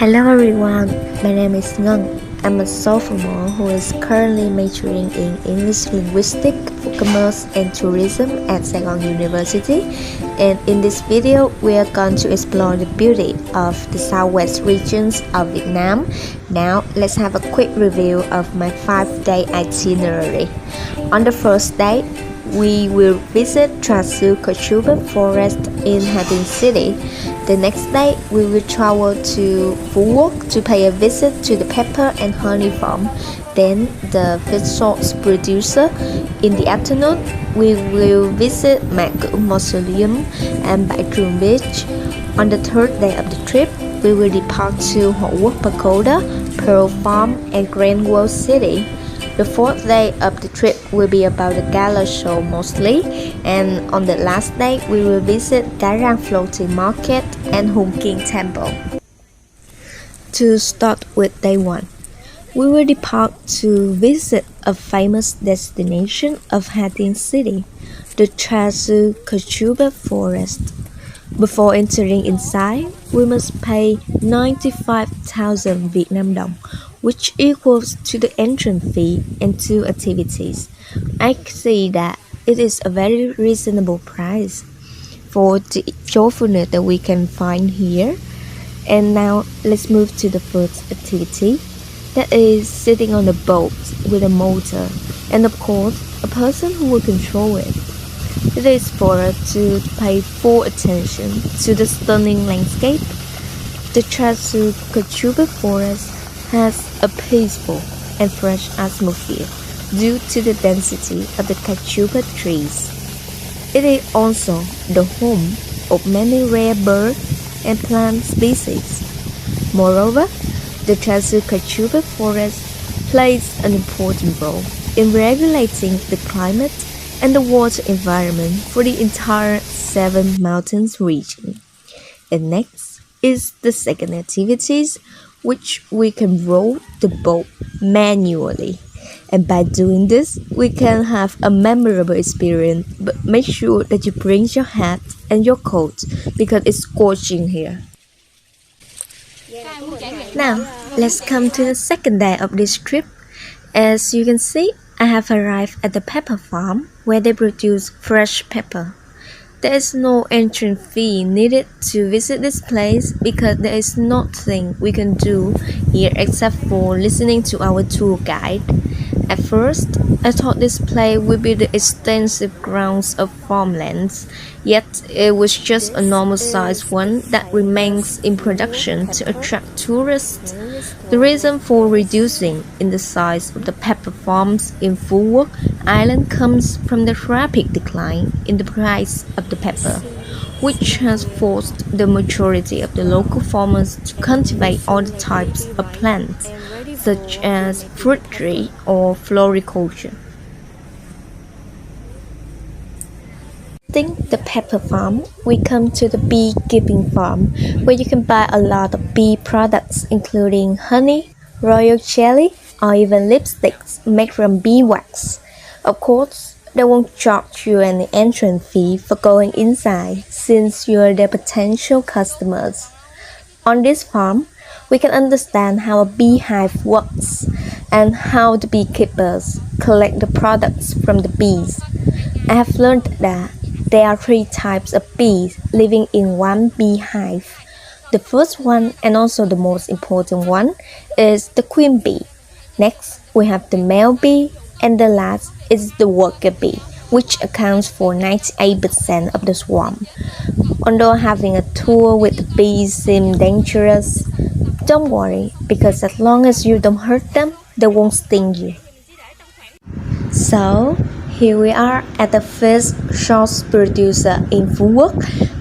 Hello everyone, my name is Ngan. I'm a sophomore who is currently majoring in English Linguistics for Commerce and Tourism at Saigon University. And in this video, we are going to explore the beauty of the southwest regions of Vietnam. Now, let's have a quick review of my 5-day itinerary. On the first day, we will visit Tran Forest in Ha Tinh City. The next day, we will travel to Phú Quốc to pay a visit to the pepper and honey farm, then the fish sauce producer. In the afternoon, we will visit Mạc Cửu Mausoleum and Bãi Trường Beach. On the third day of the trip, we will depart to Hậu Quốc Pagoda, Pearl Farm, and Grand World City. The fourth day of the trip will be about the gala show mostly, and on the last day we will visit Cái Răng Floating Market and Hùng King Temple. To start with day 1, we will depart to visit a famous destination of Ha Tinh City, the Tran Forest. Before entering inside, we must pay 95,000 Vietnam Dong, which equals to the entrance fee and 2 activities. I see that it is a very reasonable price for the joyfulness that we can find here. And now let's move to the first activity, that is sitting on a boat with a motor, and of course a person who will control it. It is for us to pay full attention to the stunning landscape. The Tran Forest has a peaceful and fresh atmosphere due to the density of the cachupa trees. It is also the home of many rare bird and plant species. Moreover, the Tran Forest plays an important role in regulating the climate and the water environment for the entire Seven Mountains region. And next is the second activities, which we can row the boat manually. And by doing this, we can have a memorable experience, but make sure that you bring your hat and your coat because it's scorching here. Now, let's come to the second day of this trip. As you can see, I have arrived at the pepper farm where they produce fresh pepper. There is no entrance fee needed to visit this place because there is nothing we can do here except for listening to our tour guide. At first, I thought this place would be the extensive grounds of farmlands, yet it was just a normal-sized one that remains in production to attract tourists. The reason for reducing in the size of the pepper farms in Phú Quốc Island comes from the rapid decline in the price of the pepper, which has forced the majority of the local farmers to cultivate all the types of plants, such as fruit tree or floriculture. The pepper farm, we come to the beekeeping farm, where you can buy a lot of bee products including honey, royal jelly, or even lipsticks made from beeswax. Of course, they won't charge you any entrance fee for going inside since you are their potential customers. On this farm, we can understand how a beehive works and how the beekeepers collect the products from the bees. I have learned that there are 3 types of bees living in one beehive. The first one, and also the most important one, is the queen bee. Next, we have the male bee, and the last is the worker bee, which accounts for 98% of the swarm. Although having a tour with the bees seems dangerous, don't worry, because as long as you don't hurt them, they won't sting you. So, here we are at the fish sauce producer in Phú Quốc,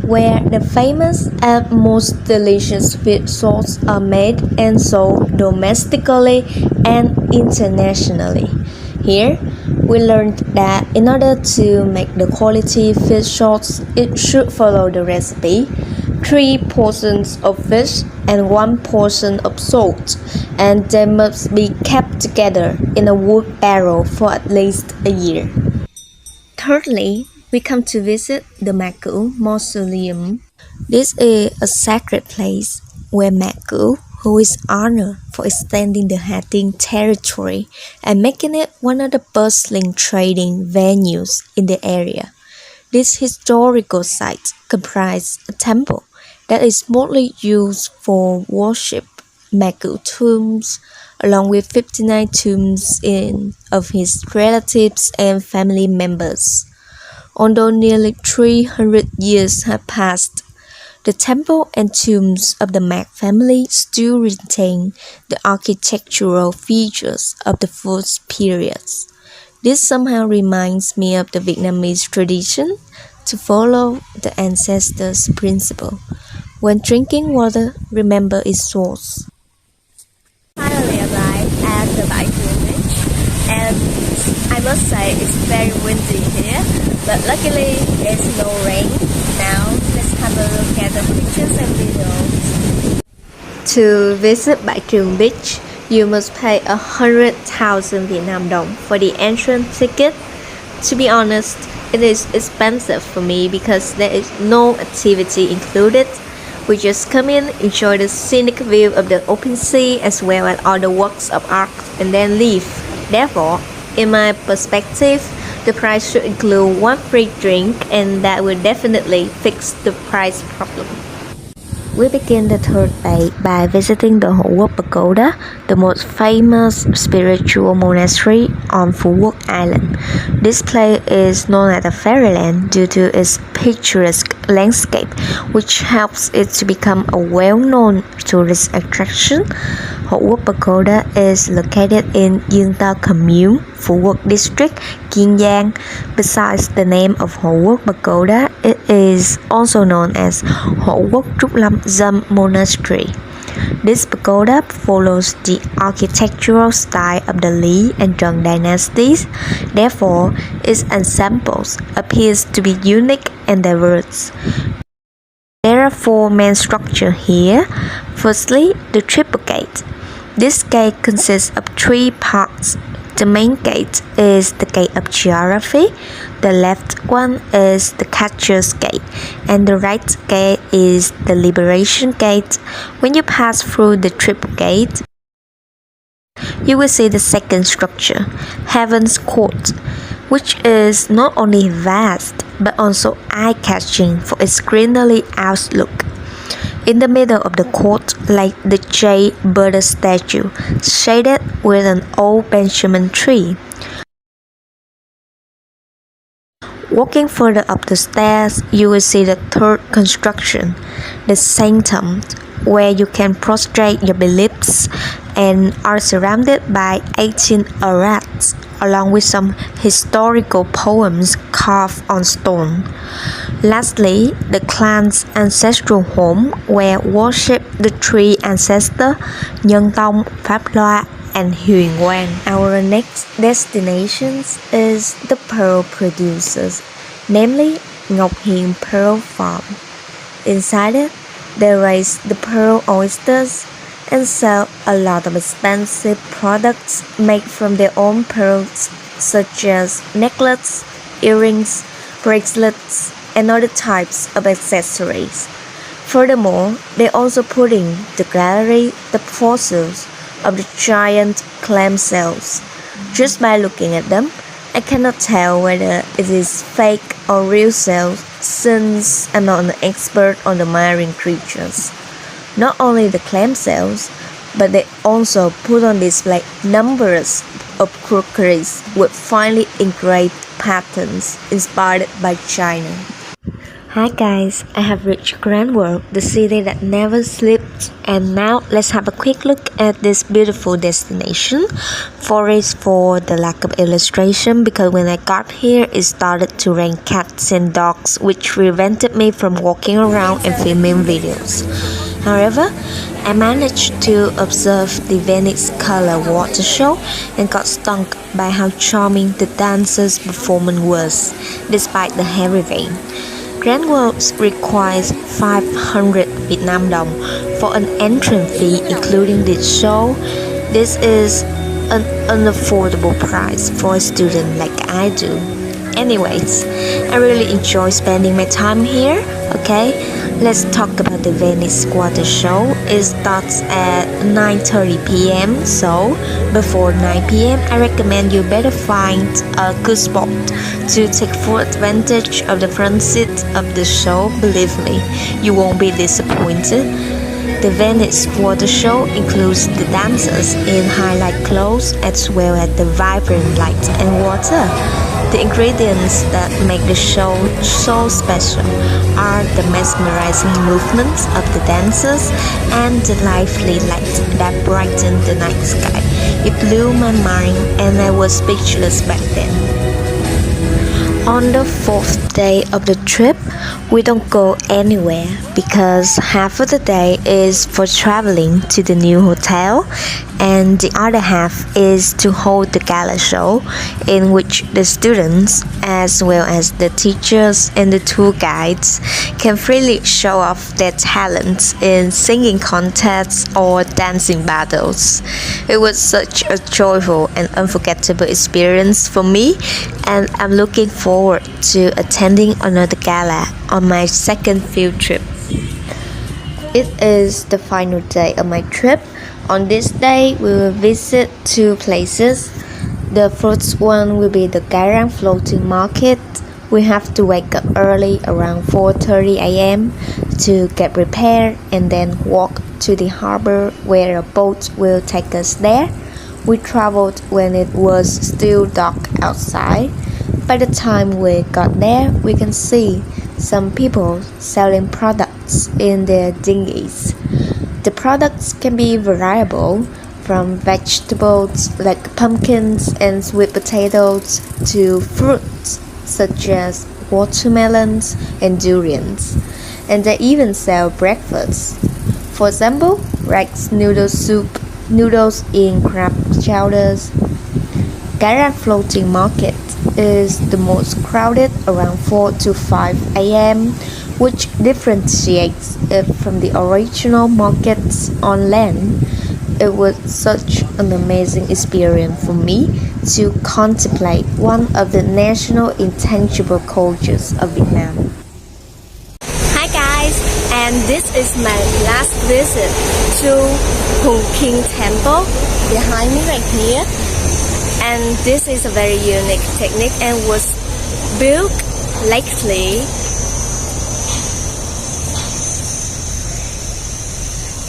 where the famous and most delicious fish sauce are made and sold domestically and internationally. Here, we learned that in order to make the quality fish sauce, it should follow the recipe: 3 portions of fish and 1 portion of salt, and they must be kept together in a wood barrel for at least a year. Thirdly, we come to visit the Mạc Cửu Mausoleum. This is a sacred place where Mạc Cửu, who is honored for extending the Hattin territory and making it one of the bustling trading venues in the area. This historical site comprises a temple that is mostly used for worship, Magu tombs, along with 59 tombs of his relatives and family members. Although nearly 300 years have passed, the temple and tombs of the Mac family still retain the architectural features of the first periods. This somehow reminds me of the Vietnamese tradition to follow the ancestors' principle. When drinking water, remember its source. Finally arrived at the Bai Beach, and I must say it's very windy here, but luckily there's no rain. Now let's have a look at the pictures and videos. To visit Bai Trường Beach, you must pay 100,000 Vietnam dong for the entrance ticket. To be honest, it is expensive for me because there is no activity included. We just come in, enjoy the scenic view of the open sea as well as all the works of art and then leave. Therefore, in my perspective, the price should include one free drink and that will definitely fix the price problem. We begin the third day by visiting the Hieu Pagoda, the most famous spiritual monastery on Phu Quoc Island. This place is known as a fairyland due to its picturesque landscape, which helps it to become a well-known tourist attraction. Hieu Pagoda is located in Dương Tao Commune, Phu Quoc District, Kiên Giang. Besides the name of Hieu Pagoda, it is also known as Hieu Quoc Trúc Lâm Dâm Monastery. This pagoda follows the architectural style of the Lý and Trần dynasties. Therefore, its ensembles appears to be unique and diverse. There are four main structures here. Firstly, the triple gate. This gate consists of three parts. The main gate is the gate of geography, the left one is the catcher's gate, and the right gate is the liberation gate. When you pass through the triple gate, you will see the second structure, Heaven's Court, which is not only vast but also eye-catching for its greenery outlook. In the middle of the court lay the jade Buddha statue, shaded with an old Benjamin tree. Walking further up the stairs, you will see the third construction, the sanctum, where you can prostrate your beliefs and are surrounded by 18 arats, along with some historical poems carved on stone. Lastly, the clan's ancestral home where worship the three ancestors Nhân Tông, Pháp Loa, and Hieu Ngan. Our next destination is the pearl producers, namely Ngọc Hiền Pearl Farm. Inside it, they raise the pearl oysters and sell a lot of expensive products made from their own pearls, such as necklaces, earrings, bracelets, and other types of accessories. Furthermore, they also put in the gallery the fossils of the giant clam shells. Just by looking at them, I cannot tell whether it is fake or real shells since I'm not an expert on the marine creatures. Not only the clam shells, but they also put on display numbers of crockeries with finely engraved patterns inspired by China. Hi guys, I have reached Grand World, the city that never sleeps, and now let's have a quick look at this beautiful destination. Forest for the lack of illustration because when I got here it started to rain cats and dogs which prevented me from walking around and filming videos. However, I managed to observe the Venice Color water show and got stung by how charming the dancers' performance was, despite the heavy rain. Grand World requires 500 Vietnam dong for an entrance fee including this show. This is an unaffordable price for a student like I do. Anyways, I really enjoy spending my time here, okay? Let's talk about the Venice Quarter Show. It starts at 9:30 p.m. So before 9 p.m. I recommend you better find a good spot to take full advantage of the front seat of the show. Believe me, you won't be disappointed. The Venice Quarter Show includes the dancers in highlight clothes as well as the vibrant light and water. The ingredients that make the show so special are the mesmerizing movements of the dancers and the lively light that brighten the night sky. It blew my mind and I was speechless back then. On the fourth day of the trip, we don't go anywhere because half of the day is for traveling to the new hotel and the other half is to hold the gala show in which the students as well as the teachers and the tour guides can freely show off their talents in singing contests or dancing battles. It was such a joyful and unforgettable experience for me, and I'm looking forward to attending another gala on my second field trip. It is the final day of my trip. On this day, we will visit two places. The first one will be the Garang floating market. We have to wake up early around 4:30 a.m. to get prepared and then walk to the harbor where a boat will take us there. We traveled when it was still dark outside. By the time we got there, we can see some people selling products in their dinghies. The products can be variable, from vegetables like pumpkins and sweet potatoes to fruits such as watermelons and durians. And they even sell breakfast. For example, rice noodle soup, noodles in crab chowders. Garang floating market is the most crowded around 4 to 5 a.m., which differentiates it from the original markets on land. It was such an amazing experience for me to contemplate one of the national intangible cultures of Vietnam. Hi guys, and this is my last visit to Hung King Temple behind me right here. And this is a very unique technique and was built lately.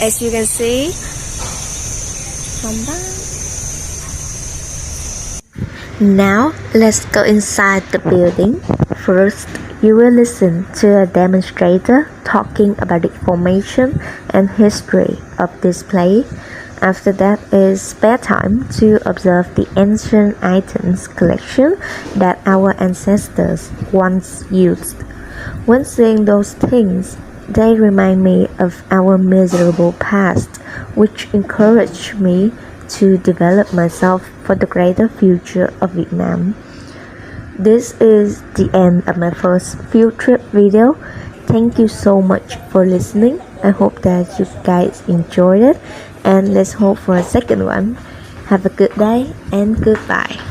As you can see, now let's go inside the building. First, you will listen to a demonstrator talking about the formation and history of this place. After that is spare time to observe the ancient items collection that our ancestors once used. When seeing those things, they remind me of our miserable past, which encouraged me to develop myself for the greater future of Vietnam. This is the end of my first field trip video. Thank you so much for listening. I hope that you guys enjoyed it, and let's hope for a second one. Have a good day and goodbye.